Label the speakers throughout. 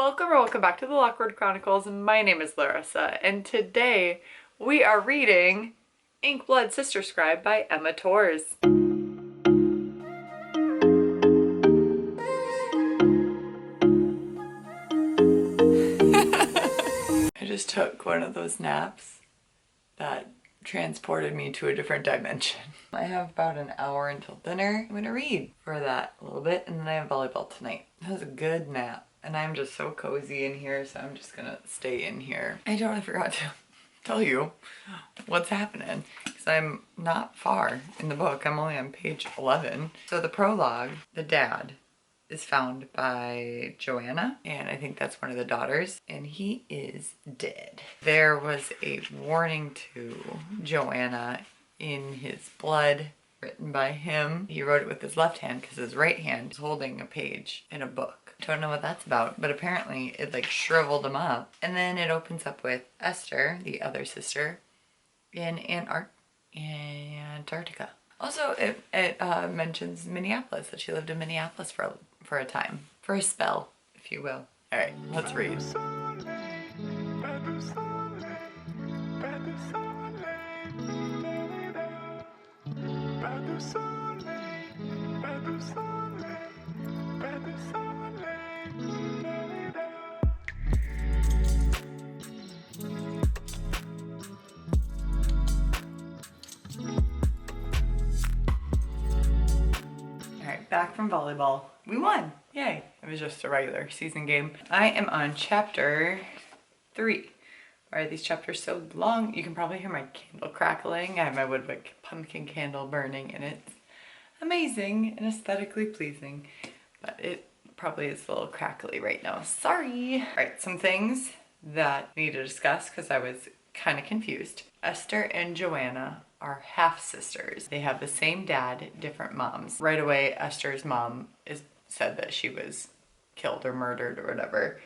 Speaker 1: Welcome or welcome back to the Lockwood Chronicles. My name is Larissa, and today we are reading Blood Sister Scribe by Emma Torzs. I just took one of those naps that transported me to a different dimension. I have about an hour until dinner. I'm gonna read for that a little bit, and then I have volleyball tonight. That was a good nap. And I'm just so cozy in here, so I'm just gonna stay in here. I totally forgot to tell you what's happening, because I'm not far in the book. I'm only on page 11. So the prologue, the dad, is found by Joanna, and I think that's one of the daughters, and he is dead. There was a warning to Joanna in his blood, written by him. He wrote it with his left hand because his right hand is holding a page in a book. Don't know what that's about, but apparently it like shriveled him up. And then it opens up with Esther, the other sister, in Antarctica. Also, it mentions Minneapolis, that she lived in Minneapolis for a time, for a spell, if you will. All right, let's read. Back from volleyball. We won! Yay! It was just a regular season game. I am on chapter 3. Why are these chapters so long? You can probably hear my candle crackling. I have my woodwick pumpkin candle burning, and it's amazing and aesthetically pleasing. But it probably is a little crackly right now. Sorry! Alright, some things that we need to discuss because I was kind of confused. Esther and Joanna are half-sisters. They have the same dad, different moms. Right away, Esther's mom said that she was killed or murdered or whatever.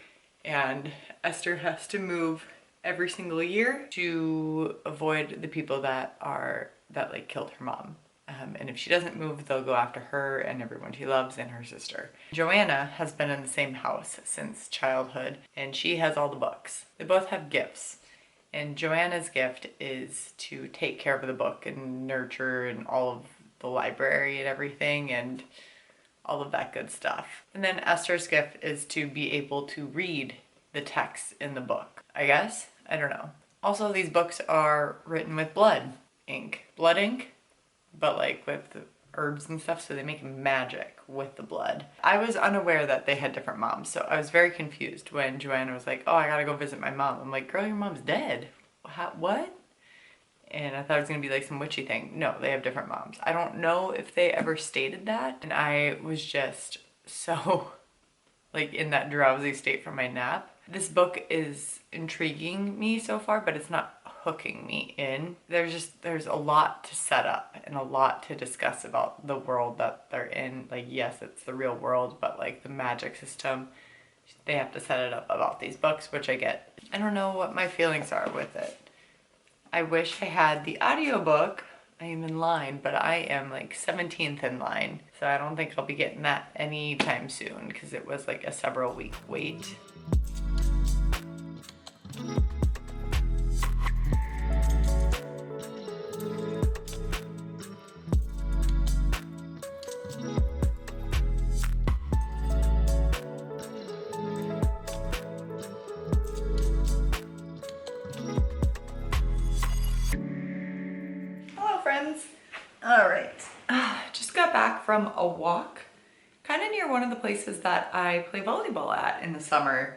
Speaker 1: And Esther has to move every single year to avoid the people that like killed her mom. And if she doesn't move, they'll go after her and everyone she loves and her sister. Joanna has been in the same house since childhood, and she has all the books. They both have gifts. And Joanna's gift is to take care of the book and nurture and all of the library and everything and all of that good stuff. And then Esther's gift is to be able to read the text in the book, I guess? I don't know. Also, these books are written with blood ink, but like with the herbs and stuff, so they make magic with the blood. I was unaware that they had different moms, so I was very confused when Joanna was like, oh, I gotta go visit my mom. I'm like, girl, your mom's dead. What? And I thought it was gonna be like some witchy thing. No, they have different moms. I don't know if they ever stated that, and I was just so like in that drowsy state from my nap. This book is intriguing me so far, but it's not hooking me in. There's a lot to set up and a lot to discuss about the world that they're in. Like, yes, it's the real world, but like the magic system, they have to set it up about these books, which I get. I don't know what my feelings are with it. I wish I had the audiobook. I am in line, but I am like 17th in line, so I don't think I'll be getting that anytime soon because it was like a several week wait. Alright, just got back from a walk kind of near one of the places that I play volleyball at in the summer,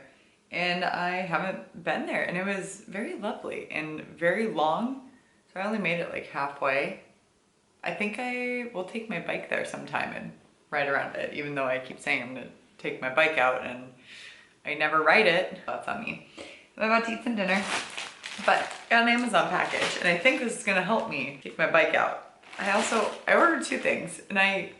Speaker 1: and I haven't been there, and it was very lovely and very long, so I only made it like halfway. I think I will take my bike there sometime and ride around it, even though I keep saying I'm gonna take my bike out and I never ride it. That's on me. I'm about to eat some dinner, but got an Amazon package, and I think this is gonna help me take my bike out. I ordered 2 things, and I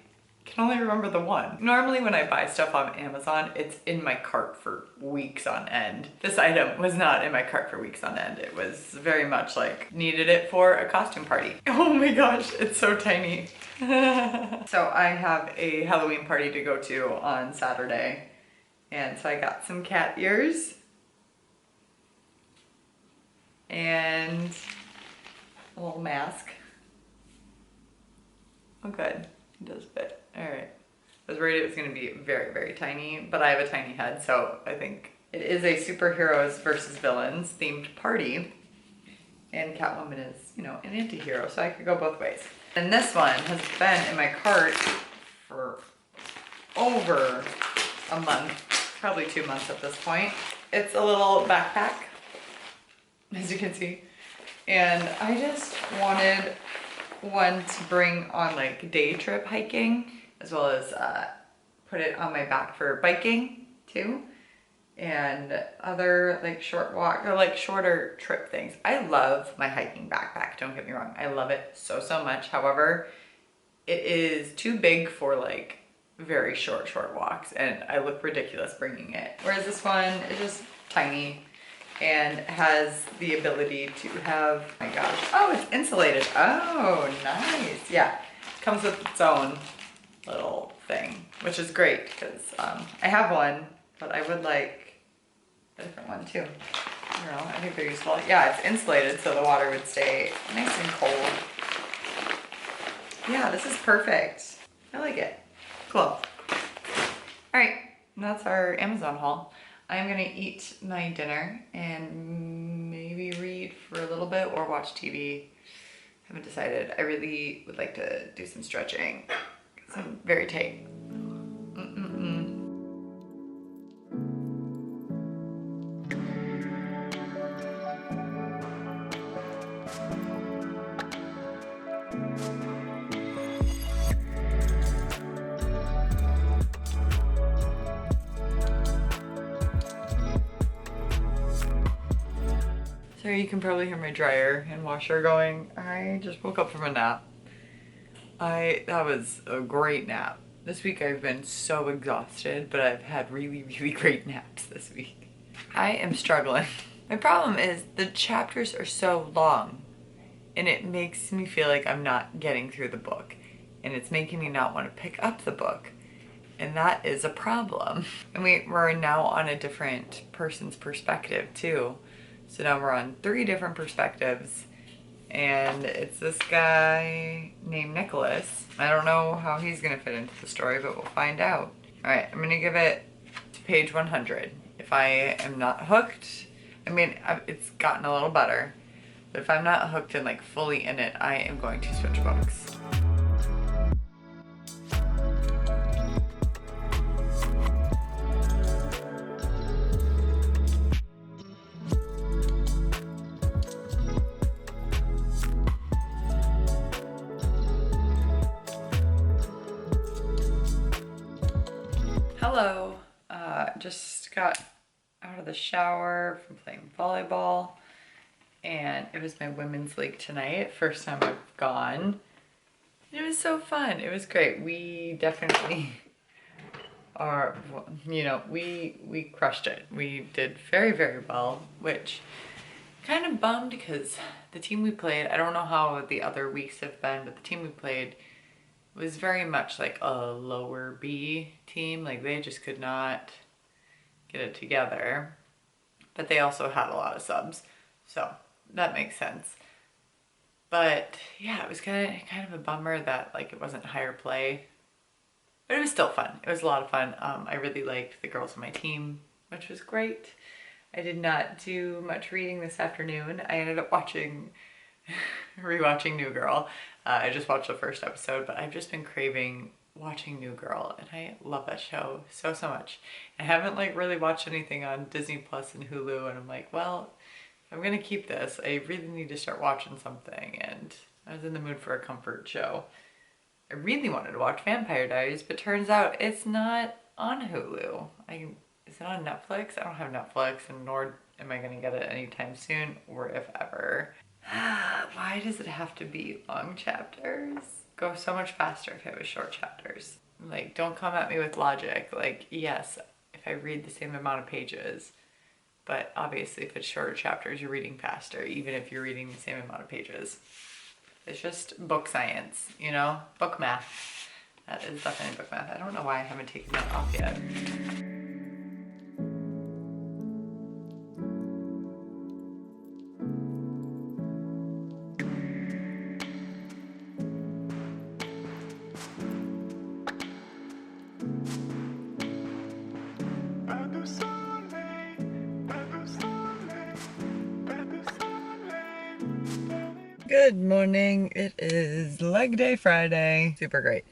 Speaker 1: can only remember the one. Normally when I buy stuff on Amazon, it's in my cart for weeks on end. This item was not in my cart for weeks on end. It was very much like, needed it for a costume party. Oh my gosh, it's so tiny. So I have a Halloween party to go to on Saturday, And so I got some cat ears and a little mask. Oh good, it does fit. All right. I was worried it was gonna be very, very tiny, but I have a tiny head, so I think it is a superheroes versus villains themed party. And Catwoman is, you know, an anti-hero, so I could go both ways. And this one has been in my cart for over a month, probably 2 months at this point. It's a little backpack, as you can see. And I just wanted one to bring on like day trip hiking, as well as put it on my back for biking too. And other like short walk or like shorter trip things. I love my hiking backpack, don't get me wrong. I love it so, so much. However, it is too big for like very short walks and I look ridiculous bringing it. Whereas this one is just tiny and has the ability to have, oh my gosh, oh, it's insulated. Oh, nice. Yeah, it comes with its own little thing, which is great because I have one, but I would like a different one too. You know, I think they're useful. Yeah, it's insulated so the water would stay nice and cold. Yeah, this is perfect. I like it. Cool. All right, that's our Amazon haul. I'm gonna eat my dinner and maybe read for a little bit or watch TV. Haven't decided. I really would like to do some stretching because I'm very tight. So you can probably hear my dryer and washer going. I just woke up from a nap. That was a great nap. This week I've been so exhausted, but I've had really, really great naps this week. I am struggling. My problem is the chapters are so long and it makes me feel like I'm not getting through the book and it's making me not want to pick up the book. And that is a problem. And we're now on a different person's perspective too. So now we're on 3 different perspectives and it's this guy named Nicholas. I don't know how he's gonna fit into the story, but we'll find out. All right, I'm gonna give it to page 100. If I am not hooked, I mean, it's gotten a little better, but if I'm not hooked and like fully in it, I am going to switch books. Hello, just got out of the shower from playing volleyball and it was my women's league tonight, first time I've gone. It was so fun, it was great. We definitely are, you know, we crushed it. We did very, very well, which kind of bummed because the team we played, I don't know how the other weeks have been, but the team we played was very much like a lower B team. Like they just could not get it together, but they also had a lot of subs, so that makes sense. But yeah, it was kind of a bummer that like it wasn't higher play, but it was still fun. It was a lot of fun. I really liked the girls on my team, which was great. I did not do much reading this afternoon. I ended up rewatching New Girl. I just watched the first episode, but I've just been craving watching New Girl and I love that show so, so much. I haven't like really watched anything on Disney Plus and Hulu and I'm like, well, if I'm gonna keep this, I really need to start watching something and I was in the mood for a comfort show. I really wanted to watch Vampire Diaries, but turns out it's not on Hulu. Is it on Netflix? I don't have Netflix and nor am I gonna get it anytime soon or if ever. Why does it have to be long chapters? Go so much faster if it was short chapters. Like, don't come at me with logic. Like, yes, if I read the same amount of pages, but obviously if it's shorter chapters, you're reading faster, even if you're reading the same amount of pages. It's just book science, you know? Book math. That is definitely book math. I don't know why I haven't taken that off yet. Good morning. It is leg day Friday. Super great.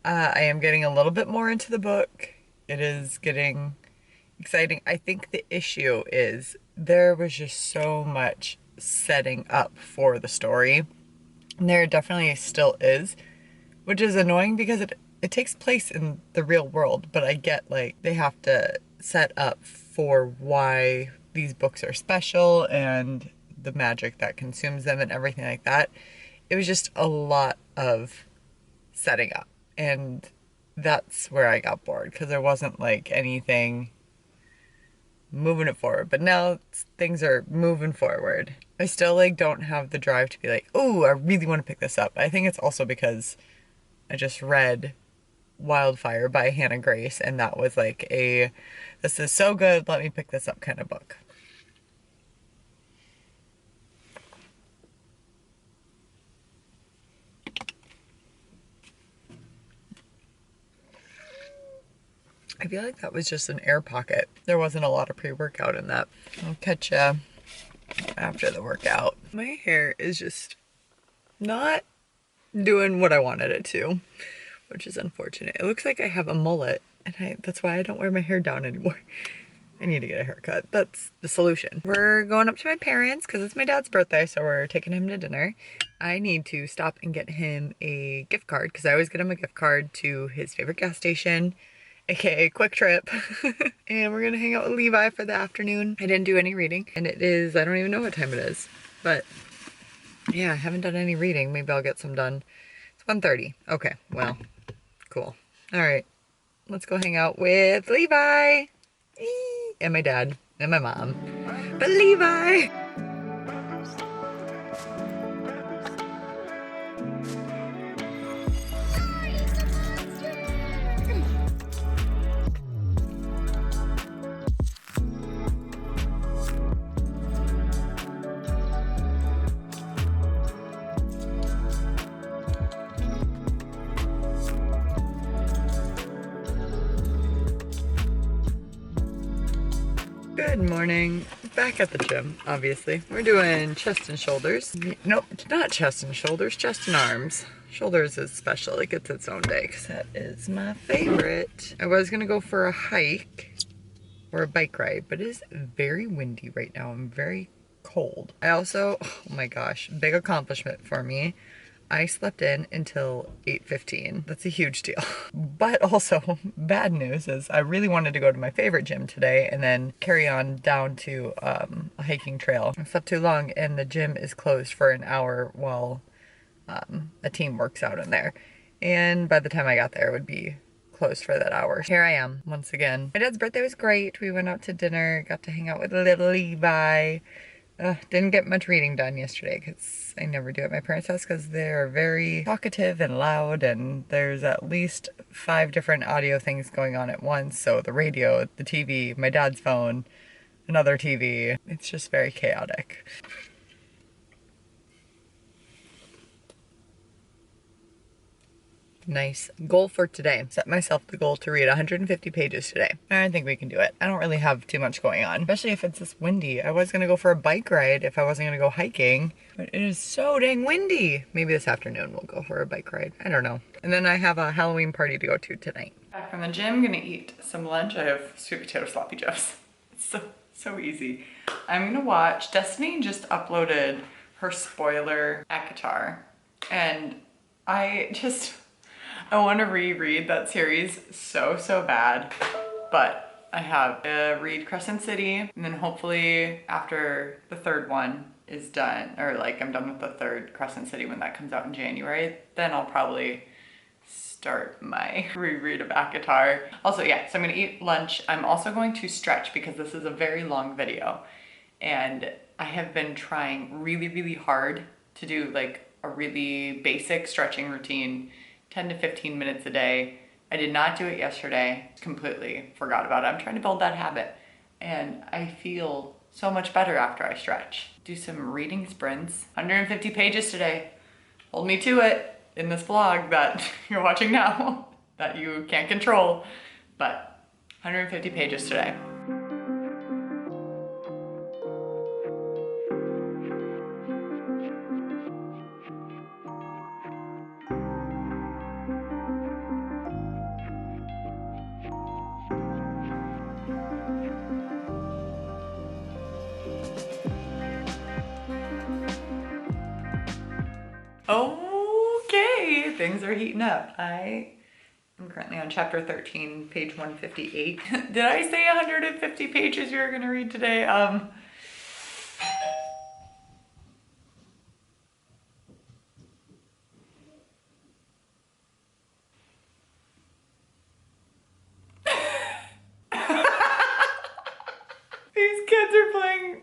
Speaker 1: I am getting a little bit more into the book. It is getting exciting. I think the issue is there was just so much setting up for the story. And there definitely still is, which is annoying because it takes place in the real world, but I get like they have to set up for why these books are special and the magic that consumes them and everything like that. It was just a lot of setting up, and that's where I got bored because there wasn't like anything moving it forward. But now things are moving forward. I still like don't have the drive to be like, oh, I really want to pick this up. I think it's also because I just read Wildfire by Hannah Grace, and that was like a this is so good, let me pick this up kind of book. I feel like that was just an air pocket. There wasn't a lot of pre-workout in that. I'll catch ya after the workout. My hair is just not doing what I wanted it to, which is unfortunate. It looks like I have a mullet, and that's why I don't wear my hair down anymore. I need to get a haircut. That's the solution. We're going up to my parents because it's my dad's birthday, so we're taking him to dinner. I need to stop and get him a gift card because I always get him a gift card to his favorite gas station, aka Quick Trip. And we're gonna hang out with Levi for the afternoon. I didn't do any reading, and it is, I don't even know what time it is, but yeah, I haven't done any reading. Maybe I'll get some done. It's 1:30. Okay, well, cool. All right, let's go hang out with Levi and my dad and my mom. But Levi! Good morning. Back at the gym, obviously. We're doing chest and shoulders. Nope, not chest and shoulders, chest and arms. Shoulders is special. It gets its own day because that is my favorite. I was going to go for a hike or a bike ride, but it is very windy right now. I'm very cold. I also, oh my gosh, big accomplishment for me. I slept in until 8:15. That's a huge deal. But also, bad news is I really wanted to go to my favorite gym today and then carry on down to a hiking trail. I slept too long and the gym is closed for an hour while a team works out in there. And by the time I got there, it would be closed for that hour. Here I am once again. My dad's birthday was great. We went out to dinner, got to hang out with little Levi. Didn't get much reading done yesterday because I never do at my parents' house because they're very talkative and loud, and there's at least 5 different audio things going on at once. So the radio, the TV, my dad's phone, another TV. It's just very chaotic. Nice goal for today. Set myself the goal to read 150 pages today. I think we can do it. I don't really have too much going on, especially if it's this windy. I was gonna go for a bike ride if I wasn't gonna go hiking, but it is so dang windy. Maybe this afternoon we'll go for a bike ride. I don't know. And then I have a Halloween party to go to tonight. Back from the gym, gonna eat some lunch. I have sweet potato sloppy joes. It's so easy. I'm gonna watch, Destiny just uploaded her spoiler ACOTAR, and I want to reread that series so bad, but I have to read Crescent City, and then hopefully after the 3rd one is done, or like I'm done with the 3rd Crescent City when that comes out in January, then I'll probably start my reread of ACOTAR. Also, yeah, so I'm gonna eat lunch. I'm also going to stretch because this is a very long video, and I have been trying really hard to do like a really basic stretching routine, 10 to 15 minutes a day. I did not do it yesterday, completely forgot about it. I'm trying to build that habit, and I feel so much better after I stretch. Do some reading sprints. 150 pages today. Hold me to it in this vlog that you're watching now that you can't control, but 150 pages today. Okay, things are heating up. I'm currently on chapter 13, page 158. Did I say 150 pages you were gonna read today? These kids are playing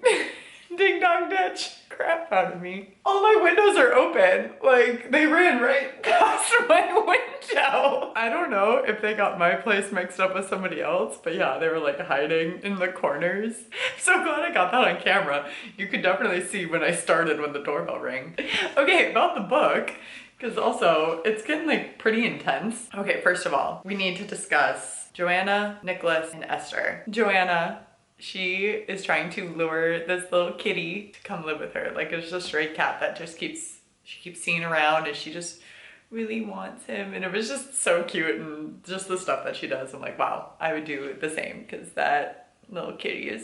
Speaker 1: Ding Dong Ditch. Crap out of me. All my windows are open. Like, they ran right past my window. I don't know if they got my place mixed up with somebody else, but yeah, they were like hiding in the corners. So glad I got that on camera. You could definitely see when I started when the doorbell rang. Okay, about the book, because also it's getting like pretty intense. Okay, first of all, we need to discuss Joanna, Nicholas, and Esther. Joanna, she is trying to lure this little kitty to come live with her. Like, it's a stray cat that just she keeps seeing around, and she just really wants him. And it was just so cute, and just the stuff that she does. I'm like, wow, I would do the same, because that little kitty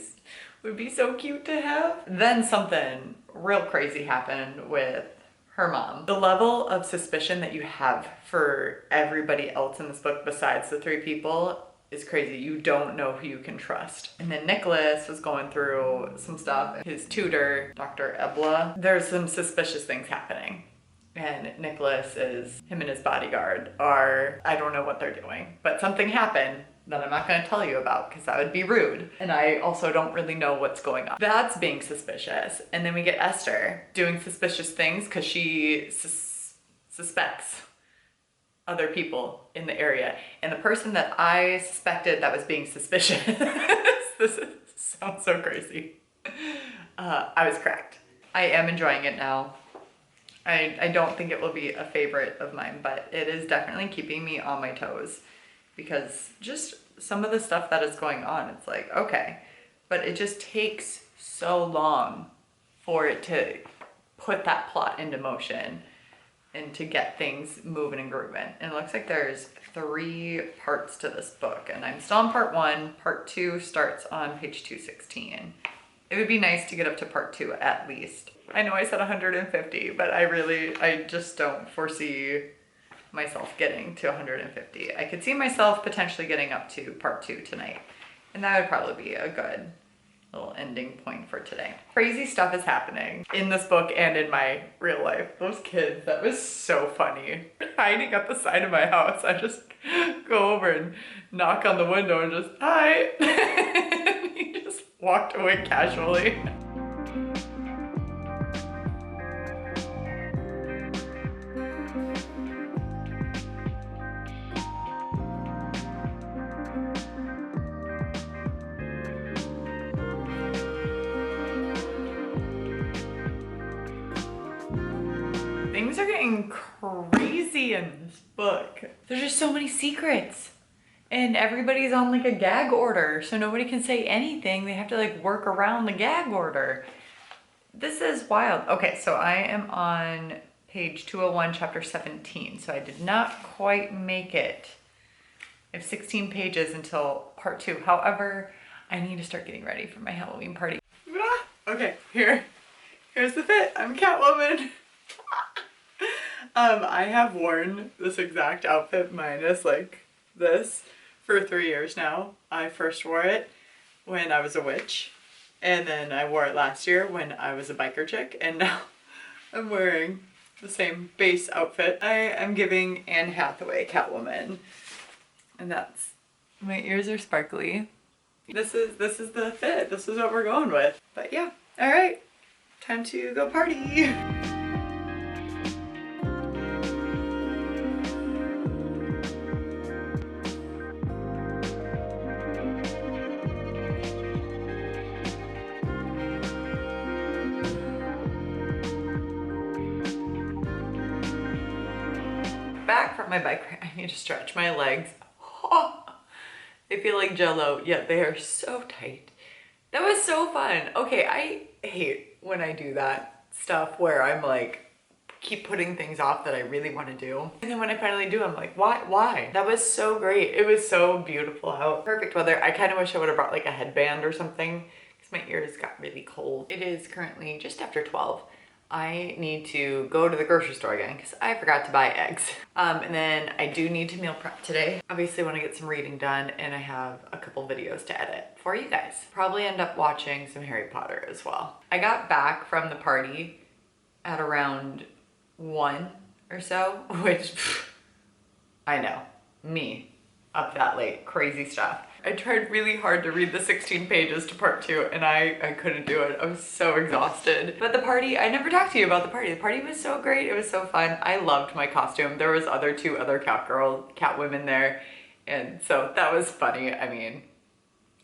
Speaker 1: would be so cute to have. Then something real crazy happened with her mom. The level of suspicion that you have for everybody else in this book besides the three people is crazy. You don't know who you can trust. And then Nicholas was going through some stuff. His tutor, Dr. Ebla, there's some suspicious things happening. And him and his bodyguard I don't know what they're doing, but something happened that I'm not gonna tell you about because that would be rude. And I also don't really know what's going on. That's being suspicious. And then we get Esther doing suspicious things because she suspects other people in the area. And the person that I suspected that was being suspicious, sounds so crazy. I was correct. I am enjoying it now. I don't think it will be a favorite of mine, but it is definitely keeping me on my toes because just some of the stuff that is going on, it's like, okay, but it just takes so long for it to put that plot into motion and to get things moving and grooving. And it looks like there's 3 parts to this book, and I'm still on part 1. Part 2 starts on page 216. It would be nice to get up to part 2 at least. I know I said 150, but I just don't foresee myself getting to 150. I could see myself potentially getting up to part 2 tonight, and that would probably be a good little ending point for today. Crazy stuff is happening in this book and in my real life. Those kids, that was so funny. Hiding at the side of my house, I just go over and knock on the window and just, hi. And he just walked away casually. Things are getting crazy in this book. There's just so many secrets. And everybody's on like a gag order, so nobody can say anything. They have to like work around the gag order. This is wild. Okay, so I am on page 201, chapter 17. So I did not quite make it. I have 16 pages until part 2. However, I need to start getting ready for my Halloween party. Okay, here's the fit. I'm Catwoman. I have worn this exact outfit minus like this for 3 years now. I first wore it when I was a witch, and then I wore it last year when I was a biker chick, and now I'm wearing the same base outfit. I am giving Anne Hathaway Catwoman, and that's, my ears are sparkly. This is the fit. This is what we're going with. But yeah, all right, time to go party. Back from my bike ride, I need to stretch my legs. Oh, they feel like jello, yet they are so tight. That was so fun. Okay, I hate when I do that stuff where I'm like, keep putting things off that I really want to do. And then when I finally do, I'm like, why? That was so great. It was so beautiful out. Perfect weather. I kind of wish I would have brought like a headband or something because my ears got really cold. It is currently just after 12. I need to go to the grocery store again because I forgot to buy eggs. And then I do need to meal prep today. Obviously I want to get some reading done, and I have a couple videos to edit for you guys. Probably end up watching some Harry Potter as well. I got back from the party at around 1 or so, which I know, me, up that late, crazy stuff. I tried really hard to read the 16 pages to part 2, and I couldn't do it. I was so exhausted. But the party, I never talked to you about the party. The party was so great. It was so fun. I loved my costume. There was two other cat women there, and so that was funny. I mean,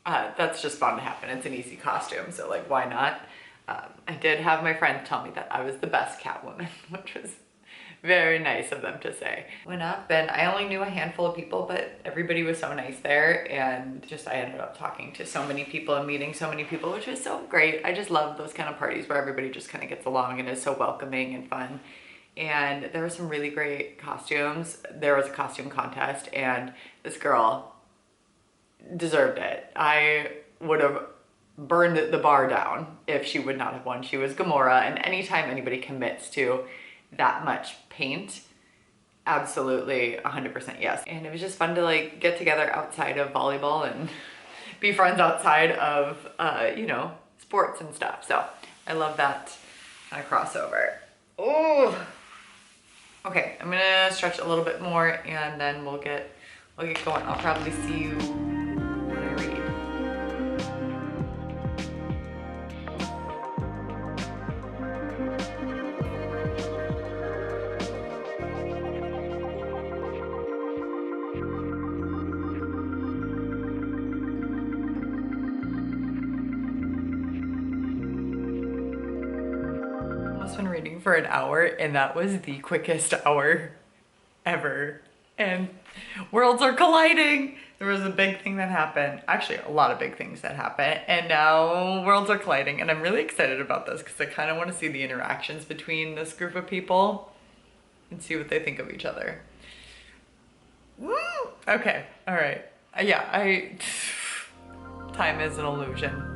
Speaker 1: that's just fun to happen. It's an easy costume, so like, why not? I did have my friend tell me that I was the best Catwoman, which was very nice of them to say. Went up, and I only knew a handful of people, but everybody was so nice there, and just I ended up talking to so many people and meeting so many people, which was so great. I just love those kind of parties where everybody just kind of gets along and is so welcoming and fun. And there were some really great costumes. There was a costume contest, and this girl deserved it. I would have burned the bar down if she would not have won. She was Gamora, and anytime anybody commits to that much paint, absolutely 100% yes. And it was just fun to like get together outside of volleyball and be friends outside of you know, sports and stuff. So I love that kind of crossover. Oh, okay, I'm gonna stretch a little bit more, and then we'll get going. I'll probably see you when I read. Been reading for an hour, and that was the quickest hour ever. And worlds are colliding. There was a big thing that happened, actually a lot of big things that happened, and now worlds are colliding, and I'm really excited about this because I kind of want to see the interactions between this group of people and see what they think of each other. Woo! Okay, all right. Yeah, time is an illusion.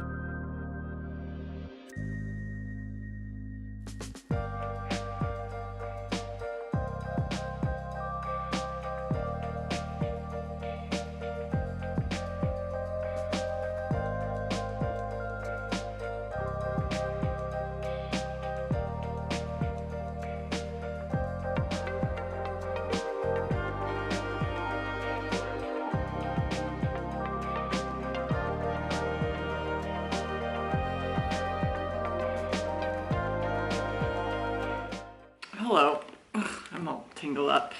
Speaker 1: Hello. Ugh, I'm all tangled up.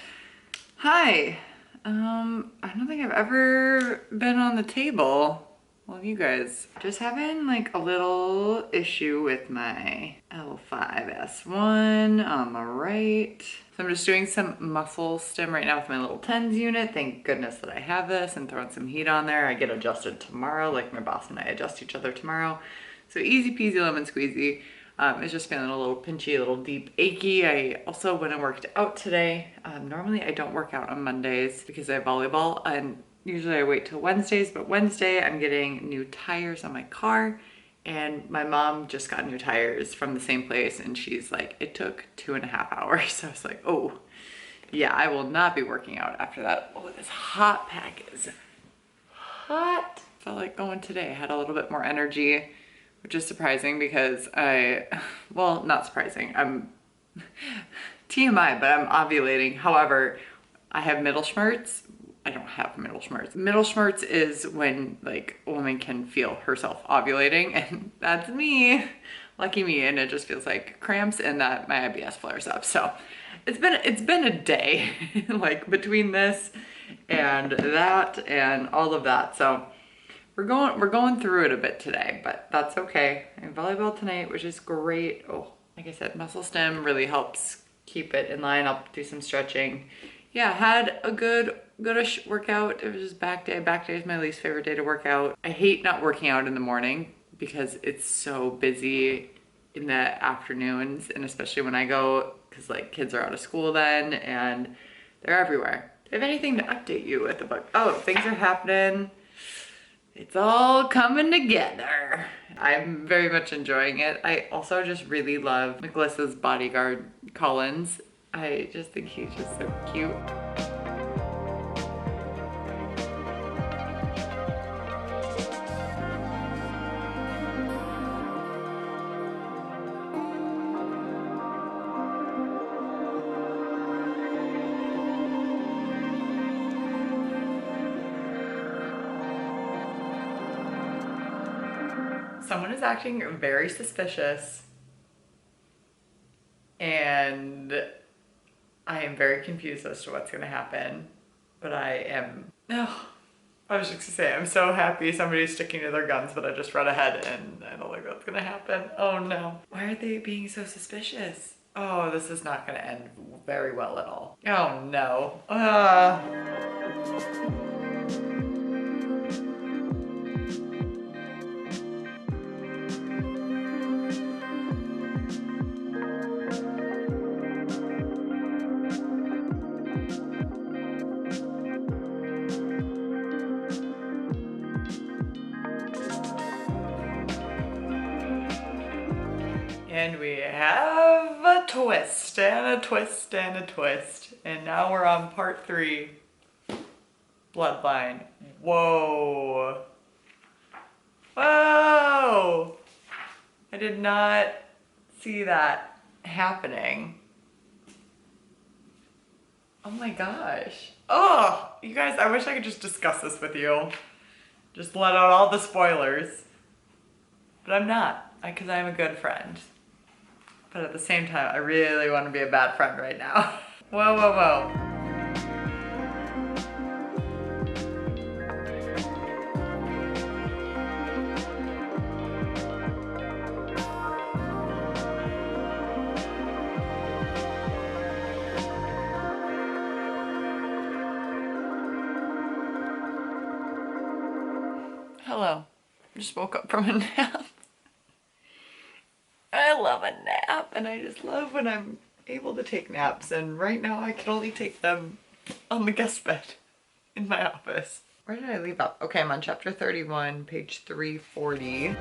Speaker 1: Hi. I don't think I've ever been on the table. Well, you guys, just having like a little issue with my L5S1 on the right. So I'm just doing some muscle stim right now with my little TENS unit. Thank goodness that I have this, and throwing some heat on there. I get adjusted tomorrow, like my boss and I adjust each other tomorrow. So easy peasy lemon squeezy. It's just feeling a little pinchy, a little deep achy. I also went and worked out today. Normally I don't work out on Mondays because I have volleyball, and usually I wait till Wednesdays, but Wednesday I'm getting new tires on my car, and my mom just got new tires from the same place, and she's like, it took 2.5 hours. So I was like, oh yeah, I will not be working out after that. Oh, this hot pack is hot. Felt like going today. I had a little bit more energy, which is surprising because well, not surprising. I'm TMI, but I'm ovulating. However, I have middle schmerz. I don't have middle schmerz. Middle schmerz is when like a woman can feel herself ovulating, and that's me. Lucky me, and it just feels like cramps and that my IBS flares up. So it's been a day like between this and that and all of that. So we're going through it a bit today, but that's okay. I have volleyball tonight, which is great. Oh, like I said, muscle stim really helps keep it in line. I'll do some stretching. Yeah, had a good-ish workout. It was just back day. Back day is my least favorite day to work out. I hate not working out in the morning because it's so busy in the afternoons, and especially when I go, because like kids are out of school then and they're everywhere. Do I have anything to update you with the book? Oh, things are happening. It's all coming together. I'm very much enjoying it. I also just really love Nicholas's bodyguard, Collins. I just think he's just so cute. Someone is acting very suspicious, and I am very confused as to what's gonna happen, but I was just gonna say, I'm so happy somebody's sticking to their guns, but I just read ahead and I don't think that's gonna happen. Oh no. Why are they being so suspicious? Oh, this is not gonna end very well at all. Oh no. And we have a twist and a twist and a twist. And now we're on part 3, Bloodline. Whoa. Whoa! I did not see that happening. Oh my gosh. Oh, you guys, I wish I could just discuss this with you. Just let out all the spoilers. But I'm not, because I'm a good friend. But at the same time, I really want to be a bad friend right now. Whoa, whoa, whoa. Hello. Just woke up from a nap. I love a nap, and I just love when I'm able to take naps, and right now I can only take them on the guest bed in my office. Where did I leave up? Okay, I'm on chapter 31, page 340.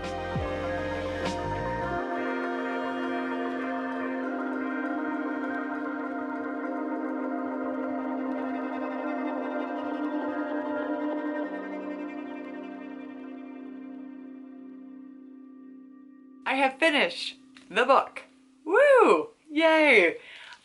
Speaker 1: I have finished the book. Woo! Yay!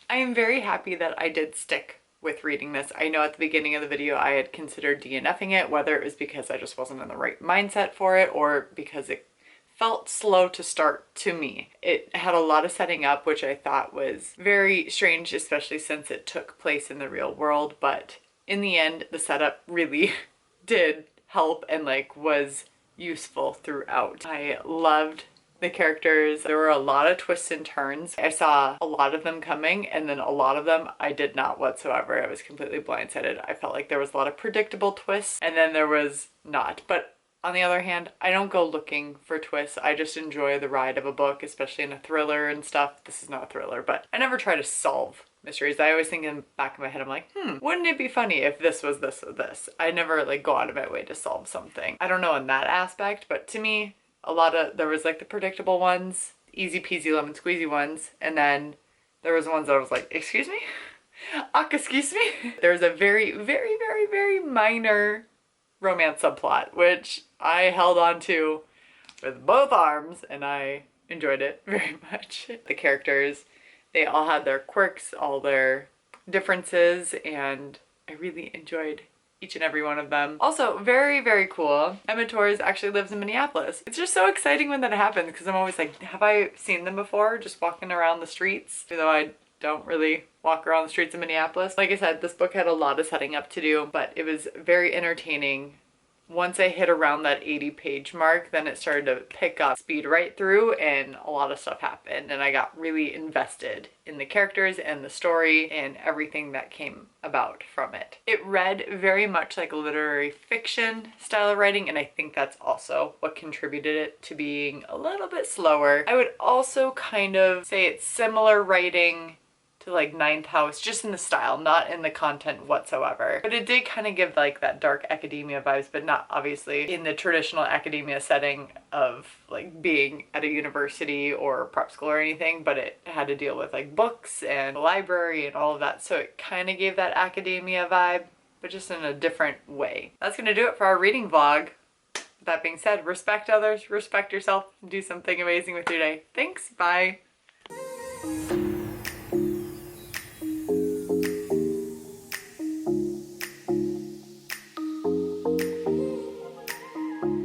Speaker 1: I am very happy that I did stick with reading this. I know at the beginning of the video I had considered DNFing it, whether it was because I just wasn't in the right mindset for it or because it felt slow to start to me. It had a lot of setting up, which I thought was very strange, especially since it took place in the real world, but in the end the setup really did help and was useful throughout. I loved the characters. There were a lot of twists and turns. I saw a lot of them coming, and then a lot of them I did not whatsoever. I was completely blindsided. I felt like there was a lot of predictable twists, and then there was not. But on the other hand, I don't go looking for twists. I just enjoy the ride of a book, especially in a thriller and stuff. This is not a thriller, but I never try to solve mysteries. I always think in the back of my head, I'm like, wouldn't it be funny if this was this or this? I never go out of my way to solve something. I don't know in that aspect, but to me, there was the predictable ones, easy peasy lemon squeezy ones, and then there was ones that I was like, excuse me? Excuse me? There was a very, very, very, very minor romance subplot, which I held on to with both arms, and I enjoyed it very much. The characters, they all had their quirks, all their differences, and I really enjoyed each and every one of them. Also, very, very cool, Emma Torzs actually lives in Minneapolis. It's just so exciting when that happens, because I'm always like, have I seen them before just walking around the streets? Even though I don't really walk around the streets of Minneapolis. Like I said, this book had a lot of setting up to do, but it was very entertaining. Once I hit around that 80-page mark, then it started to pick up speed right through, and a lot of stuff happened, and I got really invested in the characters and the story and everything that came about from it. It read very much like a literary fiction style of writing, and I think that's also what contributed it to being a little bit slower. I would also kind of say it's similar writing to like ninth house, just in the style, not in the content whatsoever. But it did kind of give like that dark academia vibes, but not obviously in the traditional academia setting of like being at a university or prep school or anything, but it had to deal with like books and the library and all of that. So it kind of gave that academia vibe, but just in a different way. That's gonna do it for our reading vlog. That being said, respect others, respect yourself, and do something amazing with your day. Thanks, bye.